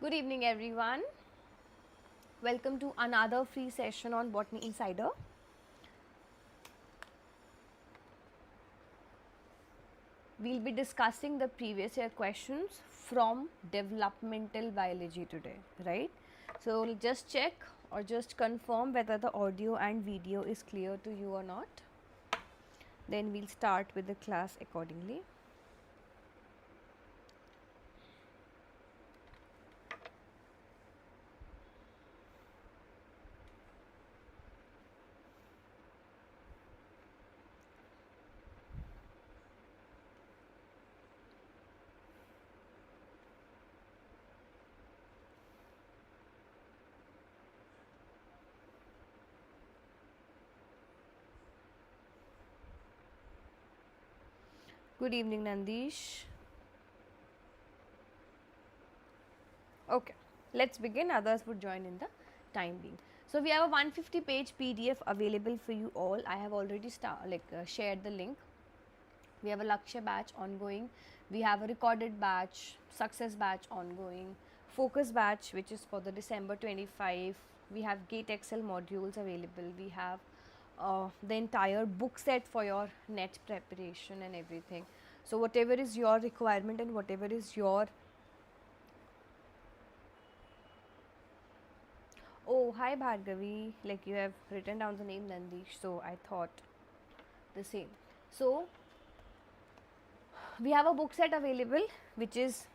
Good evening everyone. Welcome to another free session on Botany Insider. We'll be discussing the previous year questions from developmental biology today, right? So just check or just confirm whether the audio and video is clear to you or not. Then we'll start with the class accordingly. Good evening Nandish. Okay, let's begin. Others would join in the time being. So we have a 150 page PDF available for you all. I have already shared the link. We have a Lakshya batch ongoing. We have a recorded batch, success batch ongoing, focus batch which is for the December 25. We have Gate Excel modules available. We have the entire book set for your net preparation and everything. So whatever is your requirement and whatever is your Oh, hi Bhargavi, like you have written down the name Nandish, so I thought the same. So, we have a book set available which is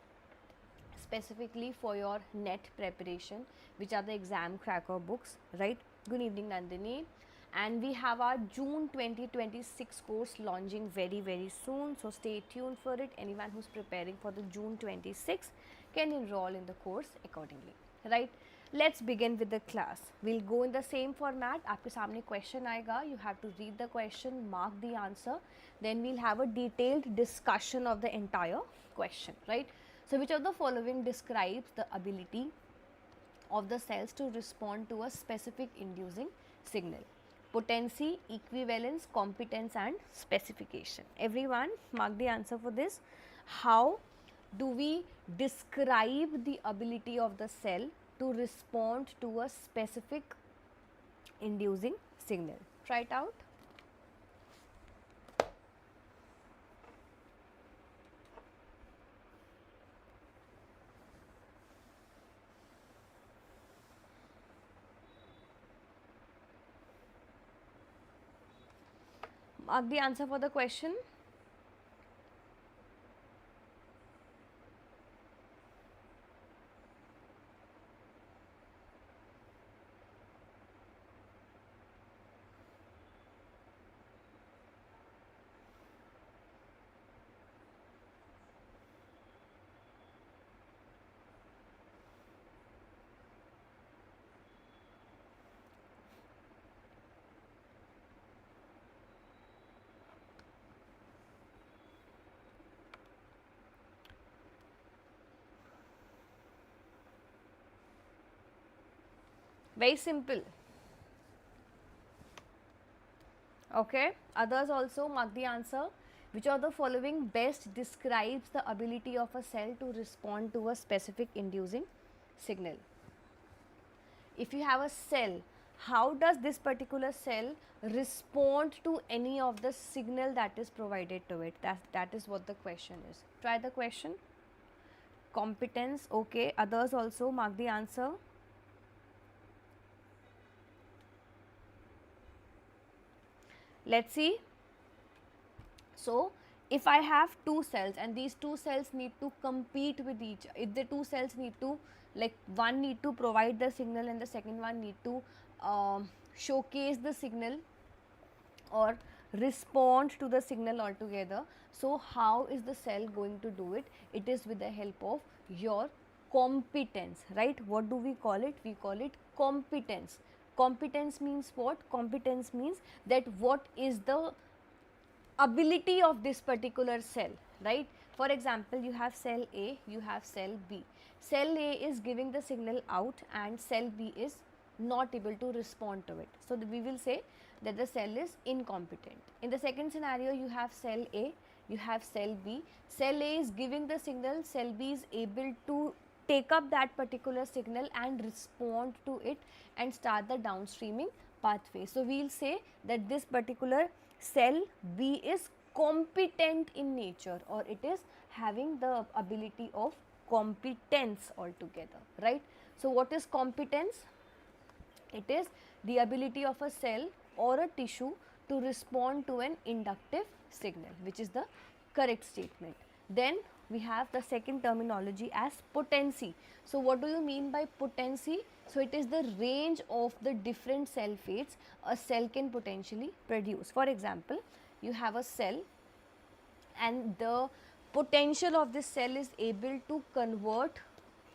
specifically for your net preparation, which are the exam cracker books, right? Good evening Nandini. And we have our June 2026 course launching very soon, so stay tuned for it. Anyone who's preparing for the June 26 can enroll in the course accordingly, right? Let's begin with the class. We'll go in the same format. आपके सामने question आएगा. You have to read the question, mark the answer. Then we'll have a detailed discussion of the entire question, right? So which of the following describes the ability of the cells to respond to a specific inducing signal? Potency, equivalence, competence and specification. Everyone mark the answer for this. How do we describe the ability of the cell to respond to a specific inducing signal? Try it out. Mark the answer for the question. Very simple. Okay, others also mark the answer. Which of the following best describes the ability of a cell to respond to a specific inducing signal? If you have a cell, how does this particular cell respond to any of the signal that is provided to it? That is what the question is. Try the question. Competence, okay. Others also mark the answer. Let's see. So, if I have two cells and these two cells need to compete with each, if the two cells need to, like one need to provide the signal and the second one need to showcase the signal or respond to the signal altogether. So, how is the cell going to do it? It is with the help of your competence, right? What do we call it? We call it competence. Competence means what? Competence means that what is the ability of this particular cell, right? For example, you have cell A, you have cell B. Cell A is giving the signal out and cell B is not able to respond to it. So, we will say that the cell is incompetent. In the second scenario, you have cell A, you have cell B. Cell A is giving the signal, cell B is able to take up that particular signal and respond to it and start the downstreaming pathway. So we will say that this particular cell B is competent in nature, or it is having the ability of competence altogether, right? So what is competence? It is the ability of a cell or a tissue to respond to an inductive signal, which is the correct statement. Then we have the second terminology as potency. So what do you mean by potency? So it is the range of the different cell fates a cell can potentially produce. For example, you have a cell and the potential of this cell is able to convert,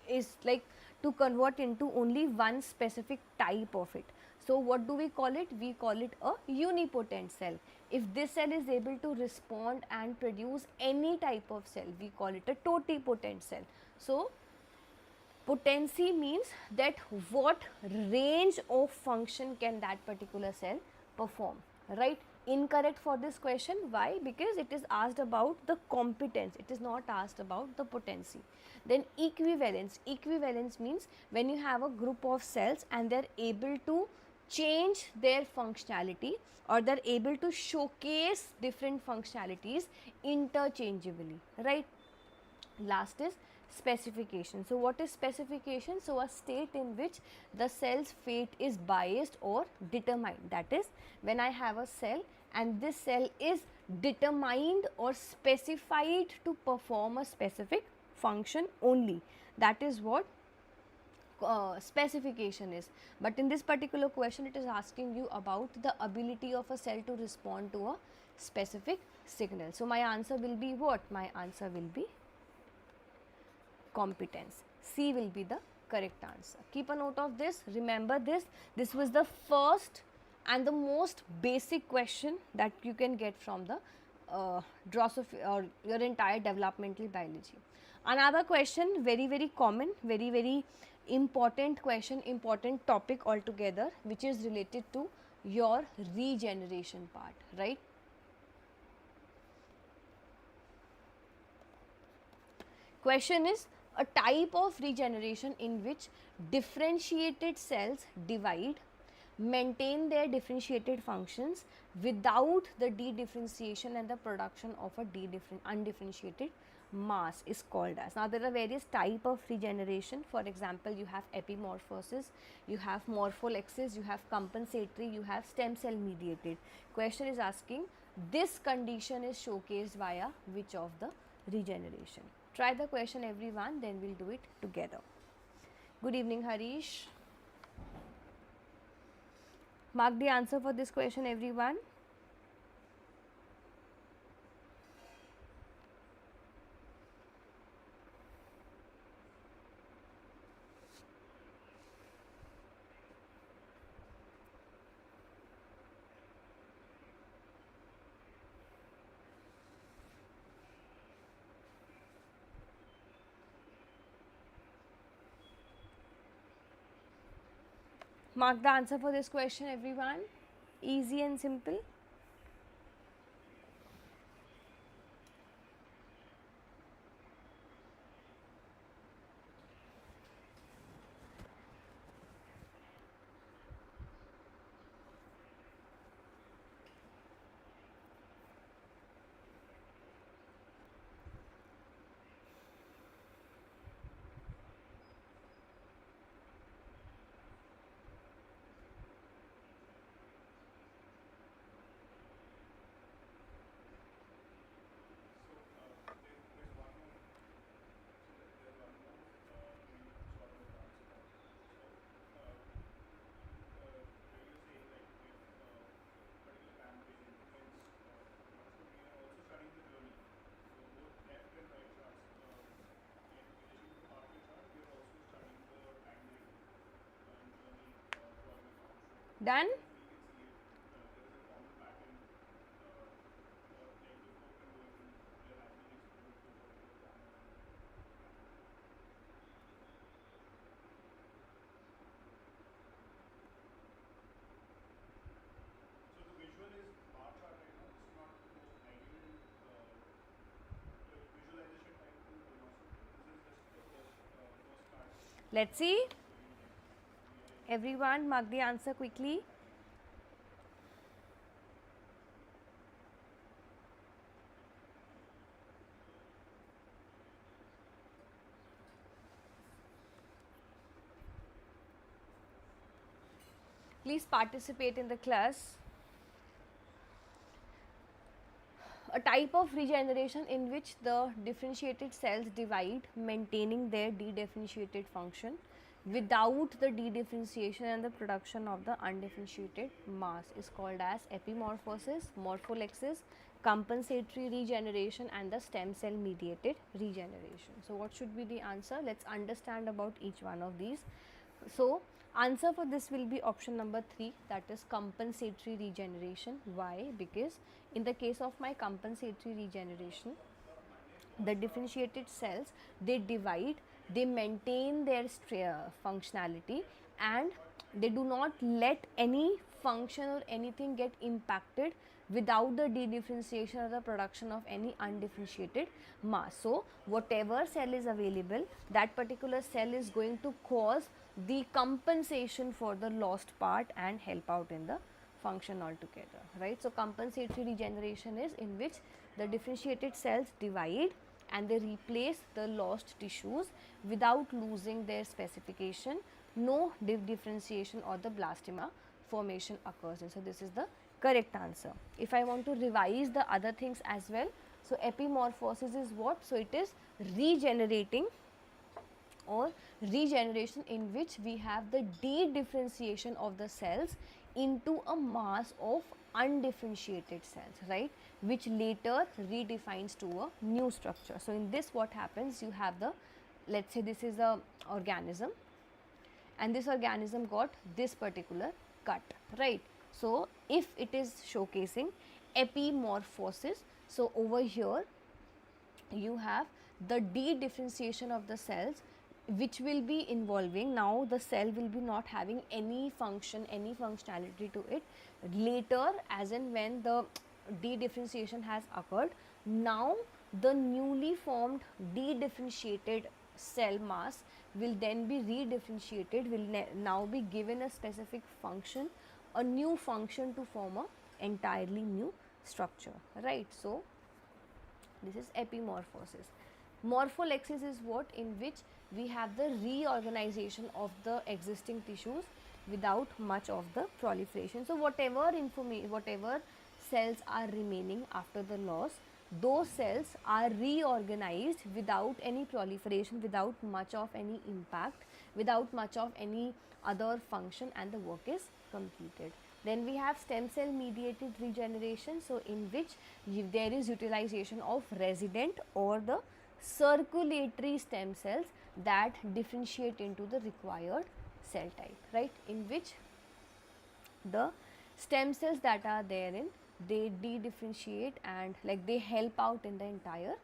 is like to convert into only one specific type of it. So what do we call it? We call it a unipotent cell. If this cell is able to respond and produce any type of cell, we call it a totipotent cell. So potency means that what range of function can that particular cell perform, right? Incorrect for this question. Why? Because it is asked about the competence, it is not asked about the potency. Then equivalence. Equivalence means when you have a group of cells and they are able to change their functionality, or they are able to showcase different functionalities interchangeably, right? Last is specification. So what is specification? So a state in which the cell's fate is biased or determined. That is, when I have a cell and this cell is determined or specified to perform a specific function only, that is what specification is. But in this particular question, it is asking you about the ability of a cell to respond to a specific signal. So my answer will be what? My answer will be competence. C will be the correct answer. Keep a note of this. Remember this. This was the first and the most basic question that you can get from the or your entire developmental biology. Another question, very common, very important question, important topic altogether, which is related to your regeneration part, right? Question is a type of regeneration in which differentiated cells divide, maintain their differentiated functions without the de-differentiation and the production of a undifferentiated mass is called as. Now there are various type of regeneration. For example, you have epimorphosis, you have morpholepsis, you have compensatory, you have stem cell mediated. Question is asking this condition is showcased via which of the regeneration. Try the question everyone, then we'll do it together. Good evening Harish. Mark the answer for this question everyone. Mark the answer for this question everyone. Easy and simple. Done? Let's see. Everyone mark the answer quickly. Please participate in the class. A type of regeneration in which the differentiated cells divide, maintaining their dedifferentiated function without the dedifferentiation and the production of the undifferentiated mass, is called as epimorphosis, morpholexis, compensatory regeneration, and the stem cell mediated regeneration. So what should be the answer? Let's understand about each one of these. So answer for this will be option number 3, that is compensatory regeneration. Why? Because in the case of my compensatory regeneration, the differentiated cells, they divide, they maintain their functionality, and they do not let any function or anything get impacted without the dedifferentiation or the production of any undifferentiated mass. So whatever cell is available, that particular cell is going to cause the compensation for the lost part and help out in the function altogether, right? So compensatory regeneration is in which the differentiated cells divide and they replace the lost tissues without losing their specification. No differentiation or the blastema formation occurs, and so this is the correct answer. If I want to revise the other things as well, so epimorphosis is what? So it is regenerating or regeneration in which we have the de-differentiation of the cells into a mass of undifferentiated cells, right, which later redefines to a new structure. So in this what happens, you have the, let's say this is a organism and this organism got this particular cut, right. So if it is showcasing epimorphosis, so over here you have the de-differentiation of the cells which will be involving, now the cell will be not having any function, any functionality to it. Later, as in when the de-differentiation has occurred, now the newly formed de-differentiated cell mass will then be redifferentiated, will now be given a specific function, a new function to form a entirely new structure, right. So this is epimorphosis. Morpholexis is what? In which we have the reorganization of the existing tissues without much of the proliferation. So whatever cells are remaining after the loss, those cells are reorganized without any proliferation, without much of any impact, without much of any other function, and the work is completed. Then we have stem cell mediated regeneration, so in which there is utilization of resident or the circulatory stem cells that differentiate into the required cell type, right, in which the stem cells that are therein, they de-differentiate and like they help out in the entire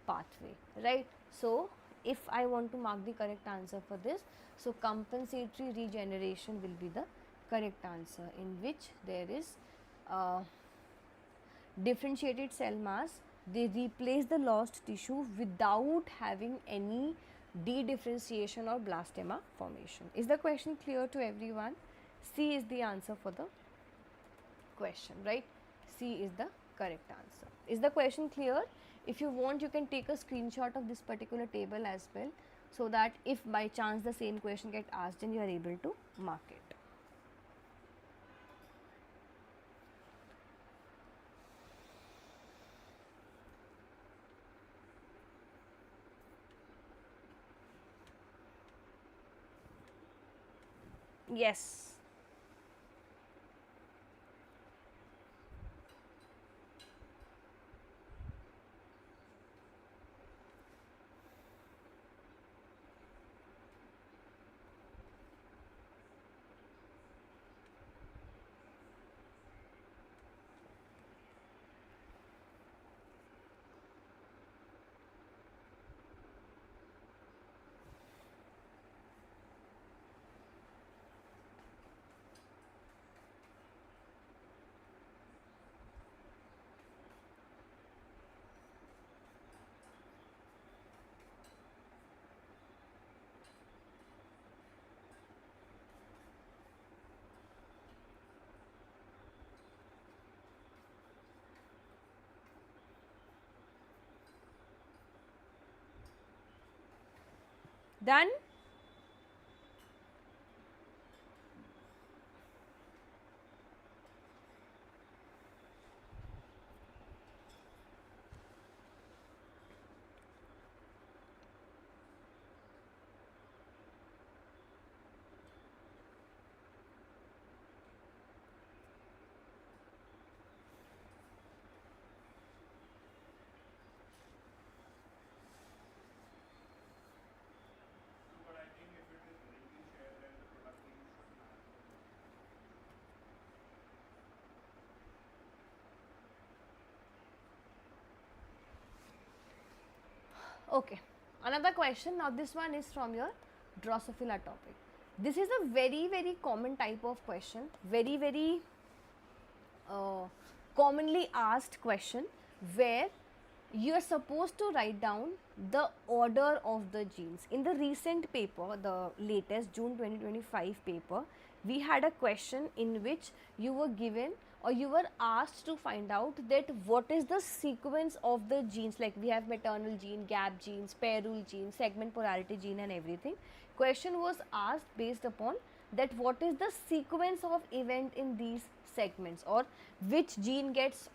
pathway, right. So if I want to mark the correct answer for this, so compensatory regeneration will be the correct answer, in which there is differentiated cell mass, they replace the lost tissue without having any de-differentiation or blastema formation. Is the question clear to everyone? C is the answer for the question, right? C is the correct answer. Is the question clear? If you want, you can take a screenshot of this particular table as well, so that if by chance the same question get asked, then you are able to mark it. Yes. Done? Okay, another question. Now this one is from your Drosophila topic. This is a very common type of question, very uh, commonly asked question, where you are supposed to write down the order of the genes. In the recent paper, the latest June 2025 paper, we had a question in which you were given or you were asked to find out that what is the sequence of the genes, like we have maternal gene, gap genes, pair rule gene, segment polarity gene and everything. Question was asked based upon that what is the sequence of event in these segments, or which gene gets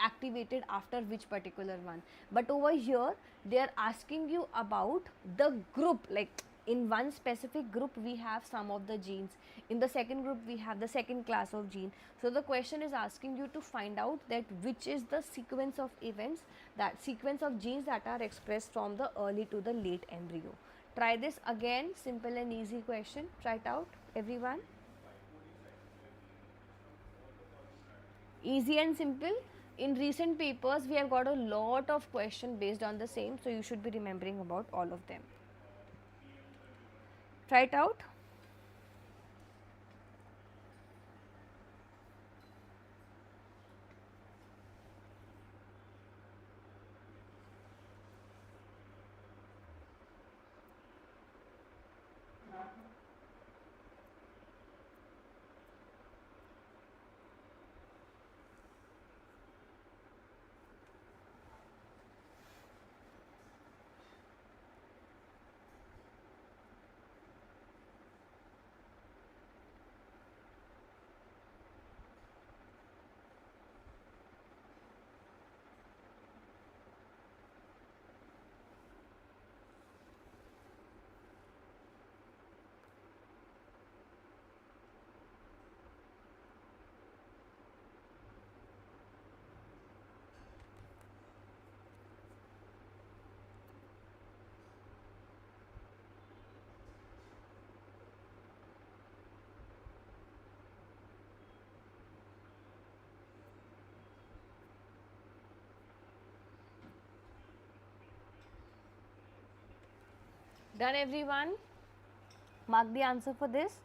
activated after which particular one. But over here they are asking you about the group, like in one specific group we have some of the genes, in the second group we have the second class of gene. So the question is asking you to find out that which is the sequence of events, that sequence of genes that are expressed from the early to the late embryo. Try this again, simple and easy question. Try it out everyone. Easy and simple. In recent papers we have got a lot of questions based on the same, so you should be remembering about all of them. Try it out. Done everyone? Mark the answer for this.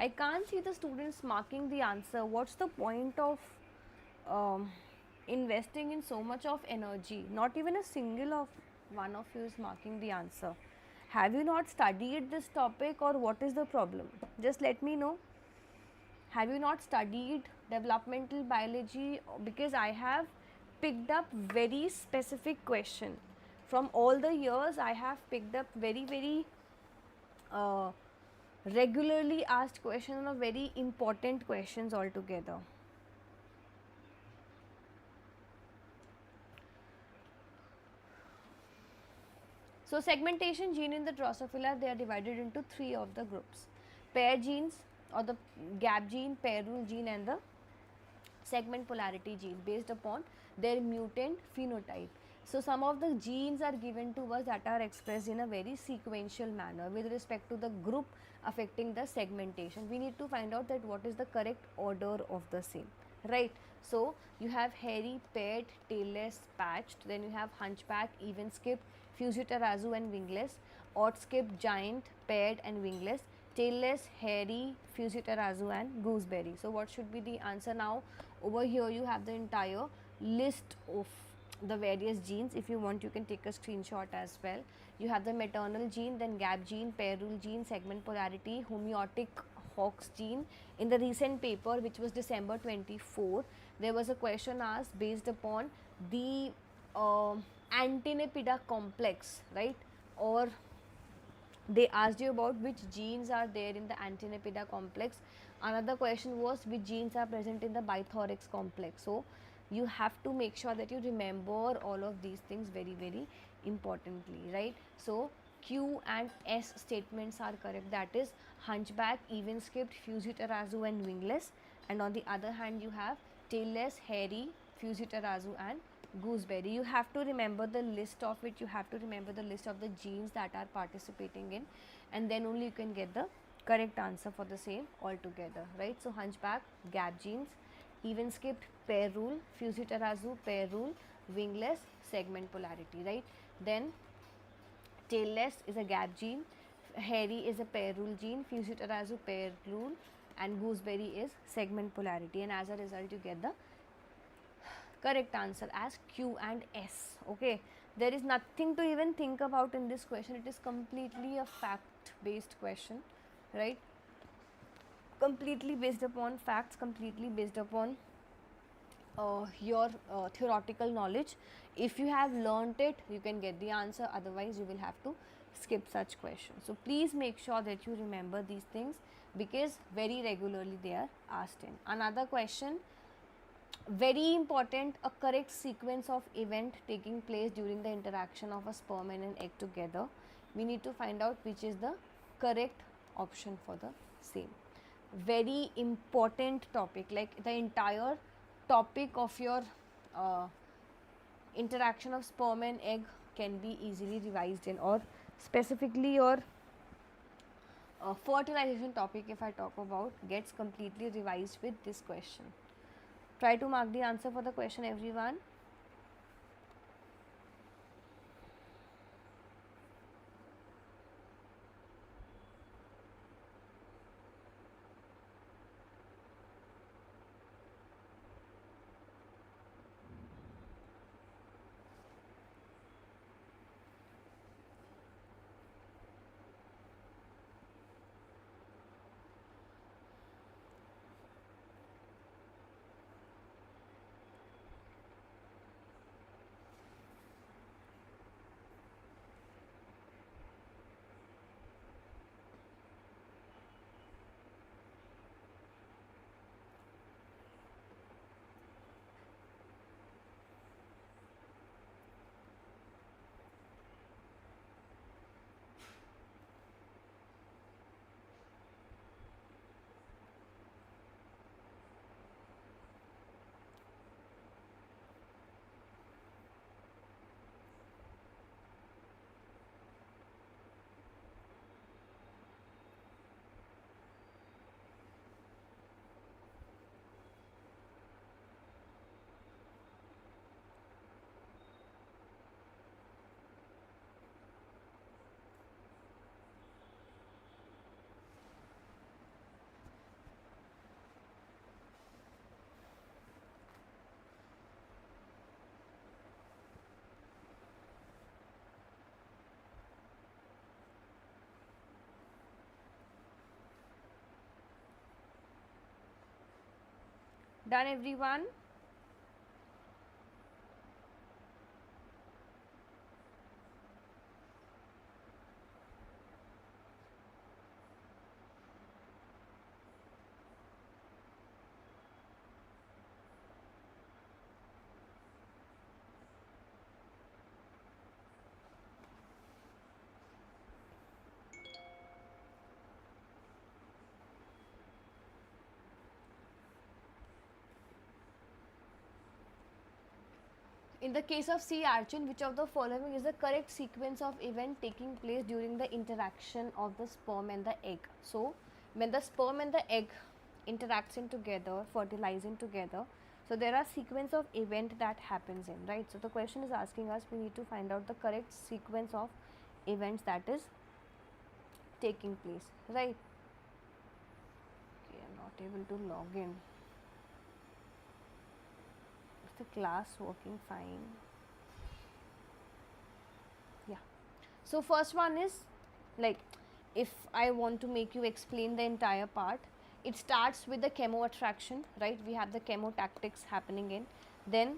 I can't see the students marking the answer. What's the point of um, investing in so much of energy? Not even a single of one of you is marking the answer. Have you not studied this topic, or what is the problem? Just let me know. Have you not studied developmental biology? Because I have picked up very specific question. From all the years I have picked up very uh, regularly asked questions or very important questions altogether. So segmentation gene in the Drosophila, they are divided into three of the groups: pair genes or the gap gene, pair rule gene and the segment polarity gene, based upon their mutant phenotype. So some of the genes are given to us that are expressed in a very sequential manner with respect to the group affecting the segmentation. We need to find out that what is the correct order of the same, right? So you have hairy, paired, tailless, patched, then you have hunchback, even skipped, fusitarazu and wingless, odd skipped, giant, paired and wingless, tailless, hairy, fusitarazu and gooseberry. So what should be the answer now? Over here you have the entire list of the various genes. If you want, you can take a screenshot as well. You have the maternal gene, then gap gene, pair rule gene, segment polarity, homeotic Hawkes gene. In the recent paper, which was December 24, there was a question asked based upon the antennae complex, right? Or they asked you about which genes are there in the antennae complex. Another question was which genes are present in the bithorax complex. So you have to make sure that you remember all of these things very, very importantly, right? So Q and S statements are correct, that is hunchback, even skipped, fusitarazu and wingless, and on the other hand you have tailless, hairy, fusitarazu and gooseberry. You have to remember the list of it, you have to remember the list of the genes that are participating in, and then only you can get the correct answer for the same altogether, right? So hunchback, gap genes, even skipped, pair rule, fusitarazu, pair rule, wingless, segment polarity, right? Then tailless is a gap gene, hairy is a pair rule gene, fusitarazu pair rule, and gooseberry is segment polarity, and as a result you get the correct answer as Q and S. Okay, there is nothing to even think about in this question. It is completely a fact based question, right? Completely based upon facts, completely based upon your theoretical knowledge. If you have learnt it, you can get the answer, otherwise you will have to skip such questions. So please make sure that you remember these things, because very regularly they are asked in. Another question, very important, a correct sequence of event taking place during the interaction of a sperm and an egg together. We need to find out which is the correct option for the same. Very important topic, like the entire topic of your interaction of sperm and egg can be easily revised in, or specifically your fertilization topic, if I talk about, gets completely revised with this question. Try to mark the answer for the question, everyone. Done, everyone? In the case of sea urchin, which of the following is the correct sequence of event taking place during the interaction of the sperm and the egg? So when the sperm and the egg interacting together, fertilizing together, so there are sequence of event that happens in, right? So the question is asking us, we need to find out the correct sequence of events that is taking place, right? Okay, I'm not able to log in. Is the class working fine? Yeah. So first one is, like, if I want to make you explain the entire part, it starts with the chemo attraction, right? We have the chemotactics happening in. Then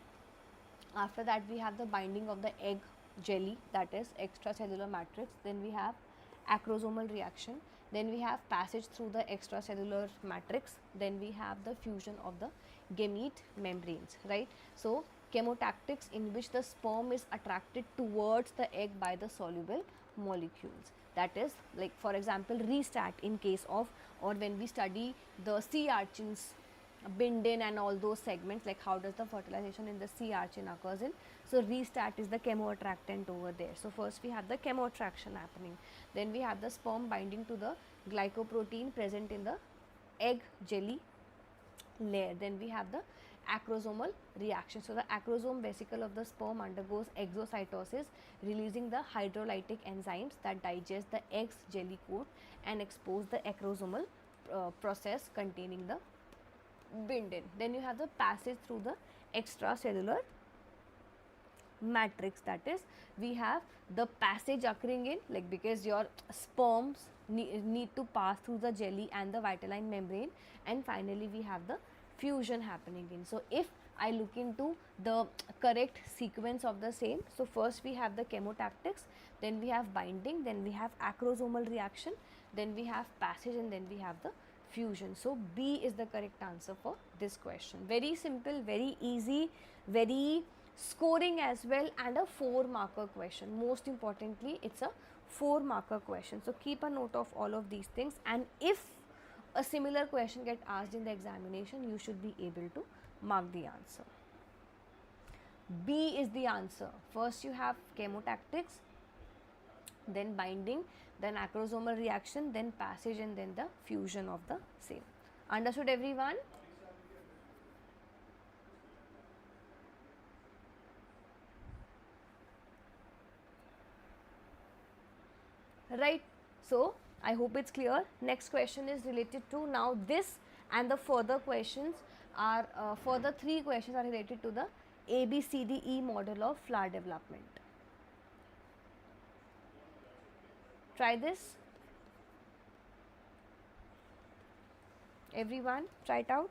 after that we have the binding of the egg jelly, that is extracellular matrix. Then we have acrosomal reaction. Then we have passage through the extracellular matrix. Then we have the fusion of the gamete membranes, right? So chemotactics in which the sperm is attracted towards the egg by the soluble molecules. That is, like, for example, restat in case of, or when we study the sea urchins, bindin and all those segments, like how does the fertilization in the sea urchin occurs in. So restat is the chemoattractant over there. So first we have the chemoattraction happening, then we have the sperm binding to the glycoprotein present in the egg jelly layer. Then we have the acrosomal reaction. So the acrosome vesicle of the sperm undergoes exocytosis, releasing the hydrolytic enzymes that digest the egg's jelly coat and expose the acrosomal process containing the bindin. Then you have the passage through the extracellular matrix, that is, we have the passage occurring in, like, because your sperms need to pass through the jelly and the vitelline membrane, and finally we have the fusion happening in. So if I look into the correct sequence of the same, so first we have the chemotactics, then we have binding, then we have acrosomal reaction, then we have passage, and then we have the fusion. So B is the correct answer for this question. Very simple, very easy, very scoring as well, and a 4-marker question. Most importantly, it's a 4-marker question. So keep a note of all of these things, and if a similar question get asked in the examination, you should be able to mark the answer. B is the answer. First you have chemotactics, then binding, then acrosomal reaction, then passage, and then the fusion of the same. Understood everyone? Right. So I hope it's clear. Next question is related to, now this and the further questions are further 3 questions are related to the ABCDE model of flower development. Try this. Everyone, try it out.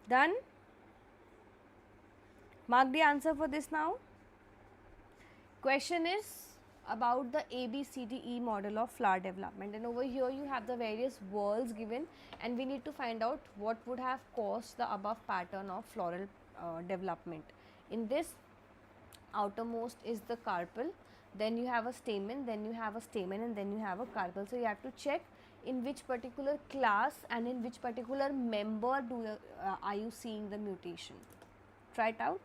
Done? Mark the answer for this now. Question is about the ABCDE model of flower development, and over here you have the various worlds given, and we need to find out what would have caused the above pattern of floral development. In this, outermost is the carpel, then you have a stamen, then you have a stamen, and then you have a carpel. So you have to check in which particular class and in which particular member are you seeing the mutation. Try it out.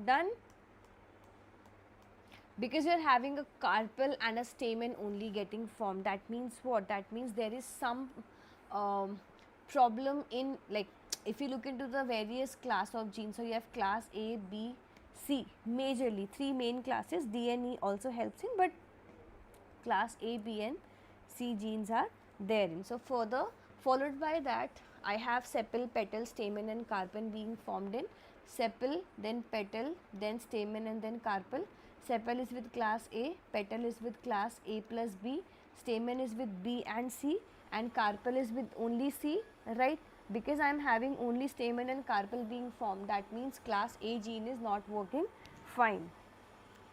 Done? Because you're having a carpel and a stamen only getting formed, that means what? That means there is some problem in, like, if you look into the various class of genes, so you have class A, B, C, majorly 3 main classes. D and E also helps in, but class A, B and C genes are therein. So further, followed by that, I have sepal, petal, stamen and carpel being formed in sepal, then petal, then stamen and then carpel. Sepal is with class A, petal is with class A plus B, stamen is with B and C, and carpel is with only C, right? Because I am having only stamen and carpel being formed, that means class A gene is not working fine.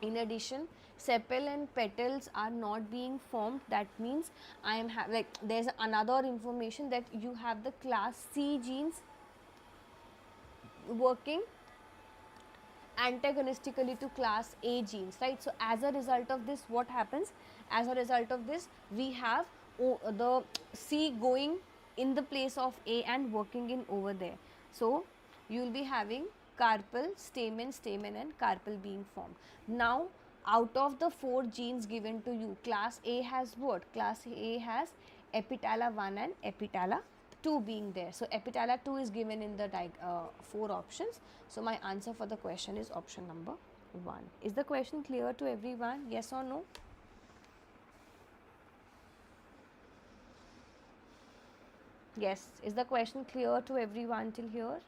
In addition, sepal and petals are not being formed, that means I am like, there's another information that you have the class C genes working antagonistically to class A genes, right? So as a result of this, what happens? As a result of this, we have the C going in the place of A and working in over there. So you will be having carpel, stamen, stamen and carpel being formed. Now out of the 4 genes given to you, class A has what? Class A has epitala 1 and epitala 2 being there. So epitala 2 is given in the 4 options. So my answer for the question is option number 1. Is the question clear to everyone? Yes or no? Yes. Is the question clear to everyone till here?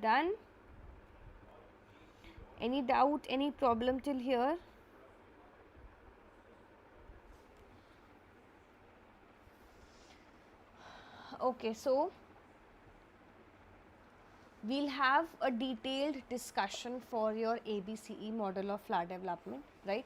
Done? Any doubt, any problem till here? Okay, so we'll have a detailed discussion for your ABCE model of flower development, right?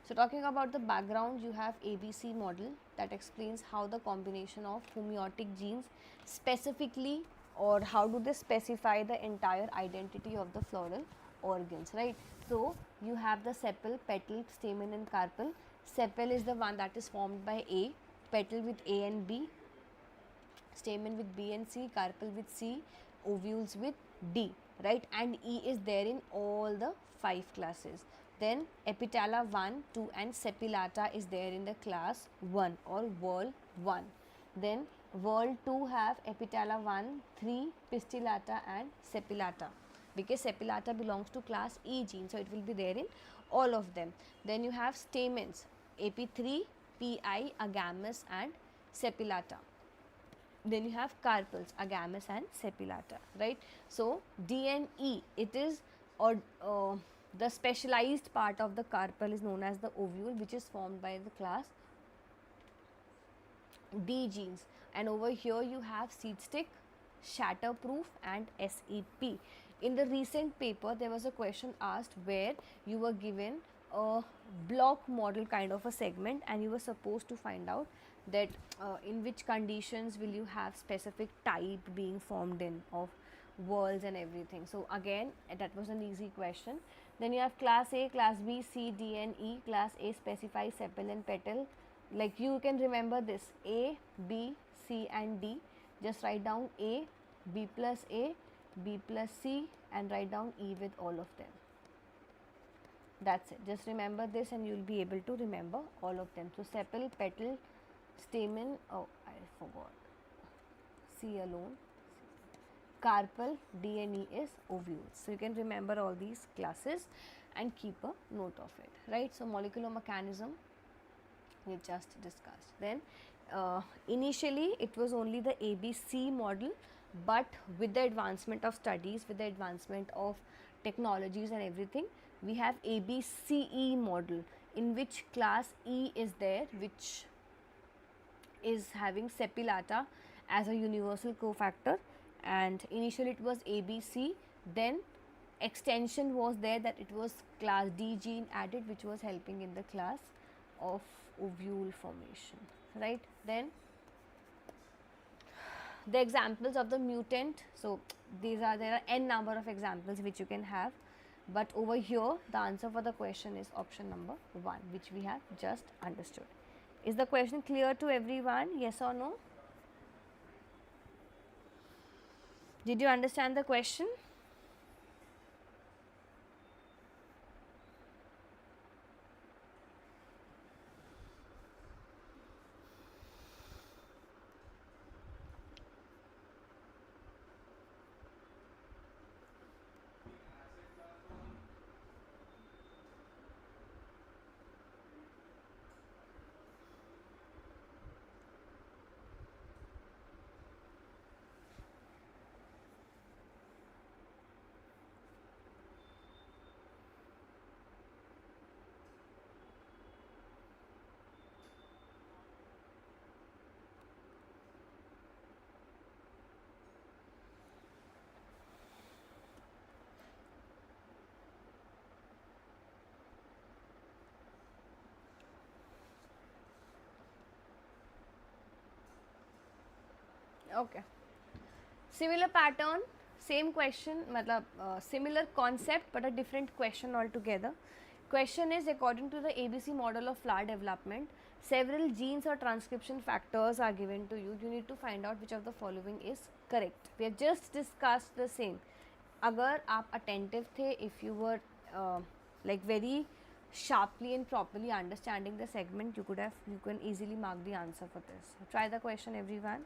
So talking about the background, you have ABC model that explains how the combination of homeotic genes specifically, or how do they specify the entire identity of the floral organs, right? So you have the sepal, petal, stamen and carpel. Sepal is the one that is formed by A, petal with A and B, stamen with B and C, carpel with C, ovules with D, right? And E is there in all the 5 classes. Then epitala 1, 2 and sepilata is there in the class 1 or whorl 1. Then Whorl 2 have epithala 1, 3, pistillata and sepillata, because sepillata belongs to class E gene, so it will be there in all of them. Then you have stamens, AP3, PI, agamus and sepillata. Then you have carpels, agamus and sepillata, right? So D and E, it is the specialized part of the carpel is known as the ovule, which is formed by the class D genes, and over here you have seed stick, shatterproof and SEP. In the recent paper there was a question asked where you were given a block model kind of a segment, and you were supposed to find out that in which conditions will you have specific type being formed in of whorls and everything. So again that was an easy question. Then you have class A, class B, C, D and E. Class A specifies sepal and petal. Like you can remember this A, B, C and D. Just write down A, B plus A, B plus C and write down E with all of them. That's it. Just remember this and you will be able to remember all of them. So sepal, petal, stamen, oh I forgot, C alone, carpel, D and E is ovules. So you can remember all these classes and keep a note of it, right? So molecular mechanism we just discussed. Then initially it was only the ABC model, but with the advancement of studies, with the advancement of technologies and everything, we have ABCE model, in which class E is there, which is having sepillata as a universal cofactor, and initially it was ABC, then extension was there that it was class D gene added, which was helping in the class of ovule formation, right? Then the examples of the mutant, so there are n number of examples which you can have, but over here the answer for the question is option number 1, which we have just understood. Is the question clear to everyone? Yes or no? Did you understand the question? Okay. Similar pattern, same question, similar concept but a different question altogether. Question is, according to the ABC model of flower development, several genes or transcription factors are given to you. You need to find out which of the following is correct. We have just discussed the same. अगर आप attentive थे, if you were like very sharply and properly understanding the segment, you can easily mark the answer for this. Try the question, everyone.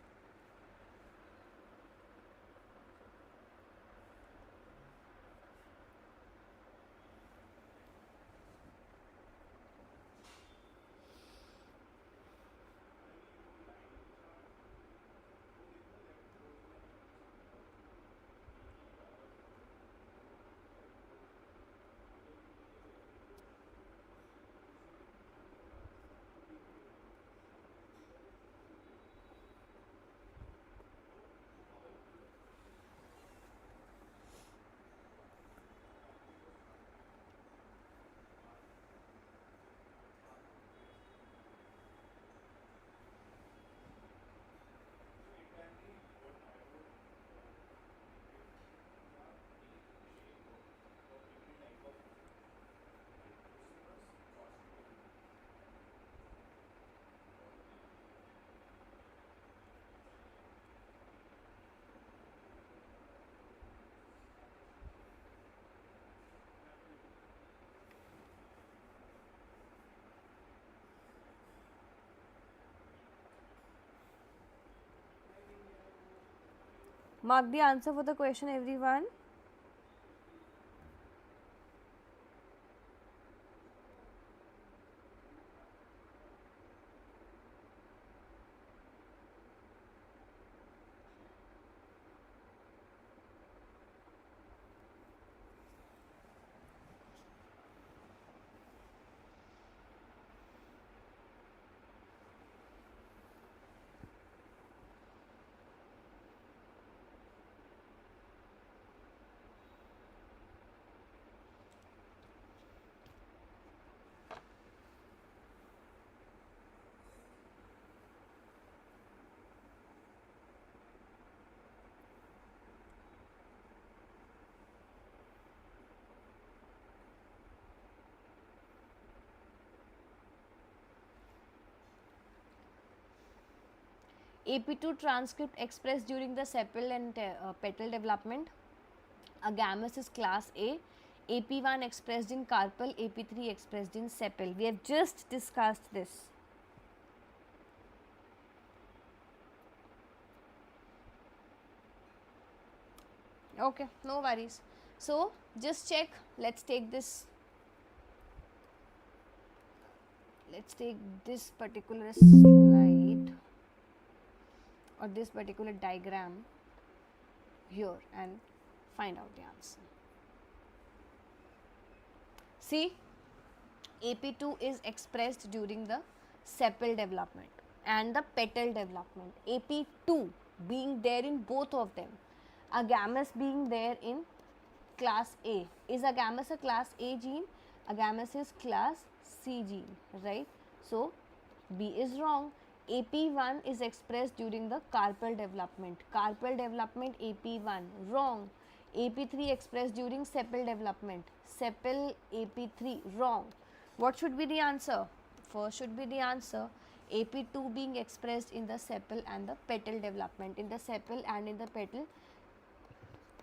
Mark the answer for the question, everyone. AP2 transcript expressed during the sepal and petal development. Agamus is class A. AP1 expressed in carpel, AP3 expressed in sepal. We have just discussed this. Okay, no worries. So just check. Let's take this. Let's take this particular slide or this particular diagram here and find out the answer. See, AP2 is expressed during the sepal development and the petal development. AP2 being there in both of them. Agamus being there in class A. Is agamus a class A gene? Agamus is class C gene, right? So B is wrong. AP1 is expressed during the carpal development. Carpal development AP1, wrong. AP3 expressed during sepal development. Sepal AP3, wrong. What should be the answer? First should be the answer AP2 being expressed in the sepal and the petal development. In the sepal and in the petal,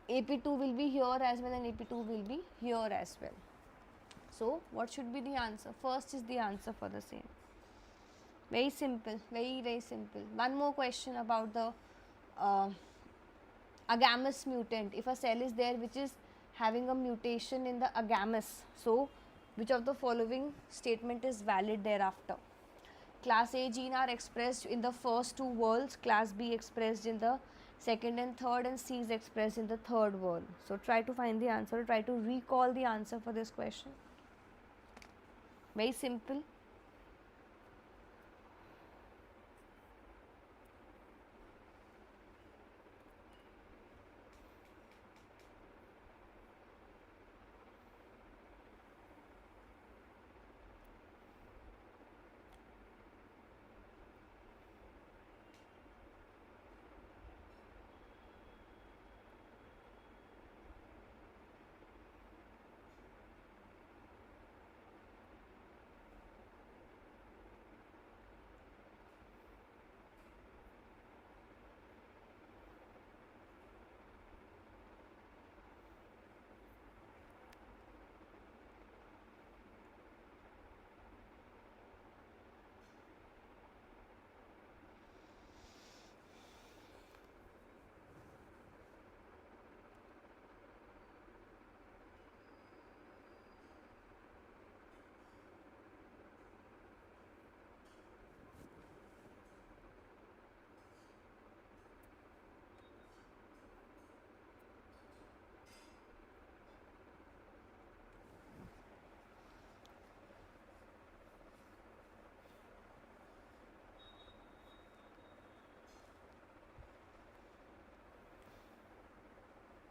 AP2 will be here as well and AP2 will be here as well. So what should be the answer? First is the answer for the same. Very simple, very simple. One more question about the agamus mutant. If a cell is there which is having a mutation in the agamus, so which of the following statement is valid thereafter? Class A gene are expressed in the first two whorls, class B expressed in the second and third, and C is expressed in the third whorl. So try to find the answer, try to recall the answer for this question. Very simple.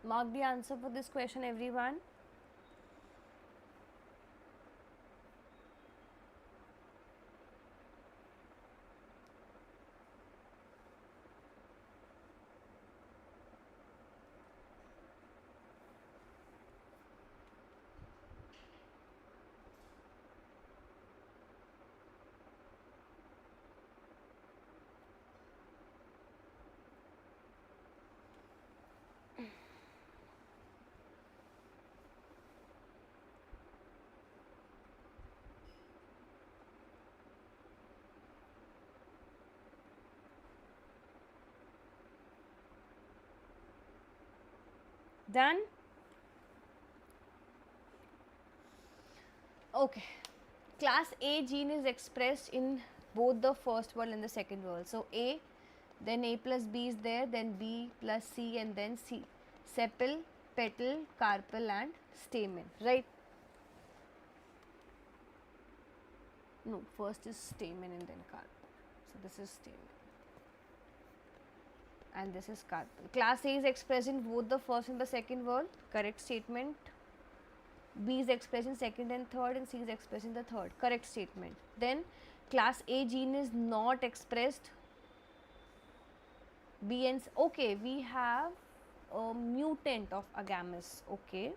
Mark the answer for this question, everyone. Done? Okay. Class A gene is expressed in both the first wall and the second wall. So A, then A plus B is there, then B plus C, and then C. Sepal, petal, carpel and stamen, right? No, first is stamen and then carpel. So this is stamen. And this is carpel. Class A is expressed in both the first and the second wall. Correct statement. B is expressed in second and third, and C is expressed in the third. Correct statement. Then class A gene is not expressed. B and C. Okay, we have a mutant of agamus. Okay.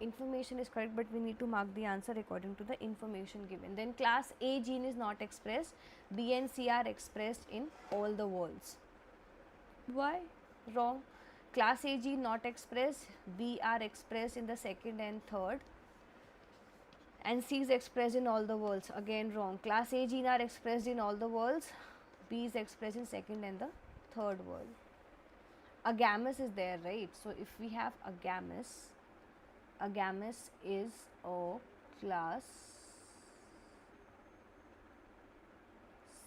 Information is correct, but we need to mark the answer according to the information given. Then class A gene is not expressed. B and C are expressed in all the walls. Why? Wrong. Class A gene not expressed. B are expressed in the second and third. And C is expressed in all the walls. Again wrong. Class A gene are expressed in all the walls. B is expressed in second and the third wall. Agamus is there, right? So if we have agamus is a class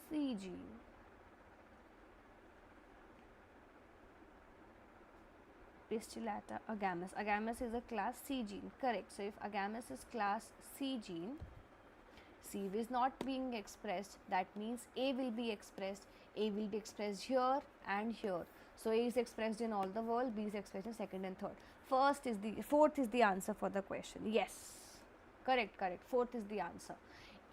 C gene. Pistillata agamus. Agamus is a class C gene. Correct. So if agamus is class C gene, C is not being expressed, that means A will be expressed. A will be expressed here and here. So A is expressed in all the world, B is expressed in second and third. Fourth is the answer for the question. Yes, correct. Fourth is the answer.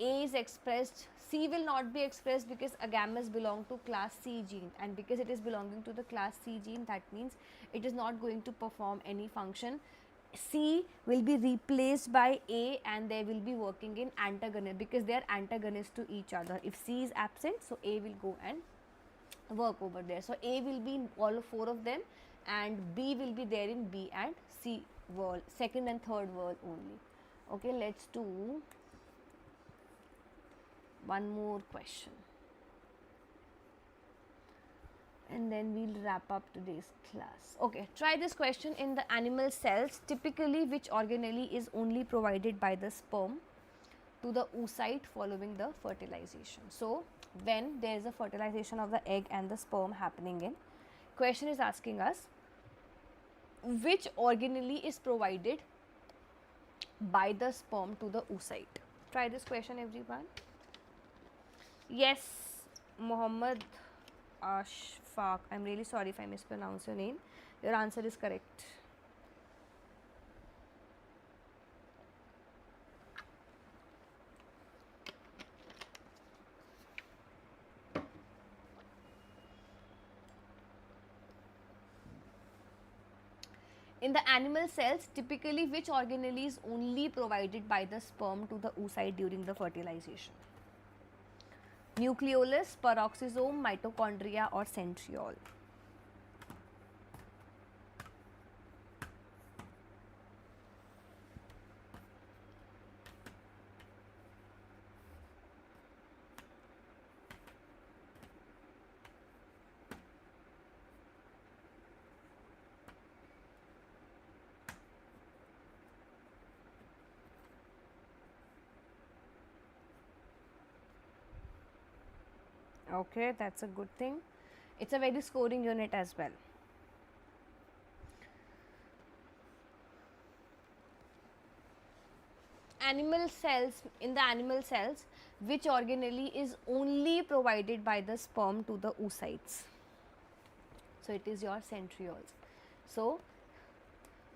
A is expressed, C will not be expressed because agamus belong to class C gene, and because it is belonging to the class C gene, that means it is not going to perform any function. C will be replaced by A and they will be working in antagonist because they are antagonists to each other. If C is absent, so A will go and work over there. So A will be in all four of them and B will be there in B and C world, second and third world only. Okay, let's do one more question and then we'll wrap up today's class. Okay, try this question. In the animal cells, typically which organelle is only provided by the sperm to the oocyte following the fertilization? So when there is a fertilization of the egg and the sperm happening in, question is asking us which organelle is provided by the sperm to the oocyte. Try this question, everyone. Yes, Mohammed Ashfaq, I'm really sorry if I mispronounce your name. Your answer is correct. In the animal cells, typically which organelle is only provided by the sperm to the oocyte during the fertilization? Nucleolus, peroxisome, mitochondria or centriole? Okay, that's a good thing. It's a very scoring unit as well. Animal cells, in the animal cells, which organelle is only provided by the sperm to the oocytes? So it is your centrioles. So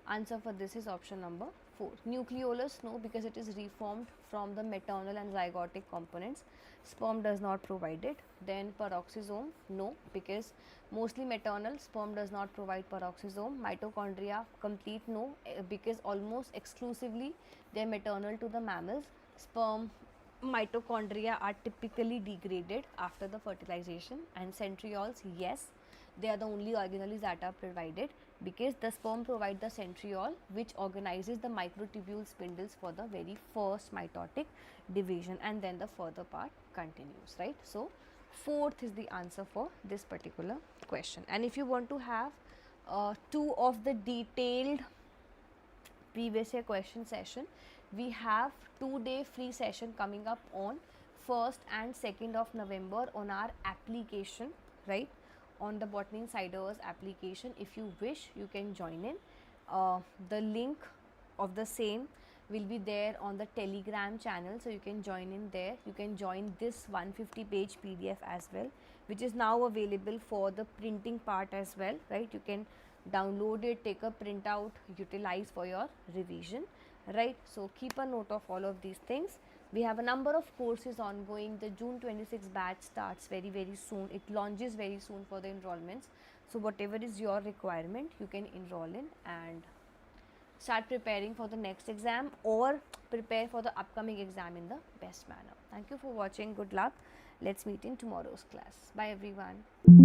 answer for this is option number 4. Nucleolus, no, because it is reformed from the maternal and zygotic components. Sperm does not provide it. Then peroxisome, no, because mostly maternal, sperm does not provide peroxisome. Mitochondria, complete no, because almost exclusively they are maternal to the mammals. Sperm mitochondria are typically degraded after the fertilization. And centrioles, yes, they are the only organelles that are provided because the sperm provide the centriole, which organizes the microtubule spindles for the very first mitotic division, and then the further part continues, right? So 4th is the answer for this particular question. And if you want to have 2 of the detailed previous year question session. We have 2-day free session coming up on 1st and 2nd of November on our application, right, on the Botany Insiders application. If you wish, you can join in. The link of the same will be there on the Telegram channel, so you can join in there. You can join this 150 page PDF as well, which is now available for the printing part as well, right. You can download it, take a printout, utilize for your revision, right. So keep a note of all of these things. We have a number of courses ongoing. The June 26 batch starts very soon. It launches very soon for the enrollments. So whatever is your requirement, you can enroll in and start preparing for the next exam or prepare for the upcoming exam in the best manner. Thank you for watching. Good luck. Let's meet in tomorrow's class. Bye everyone.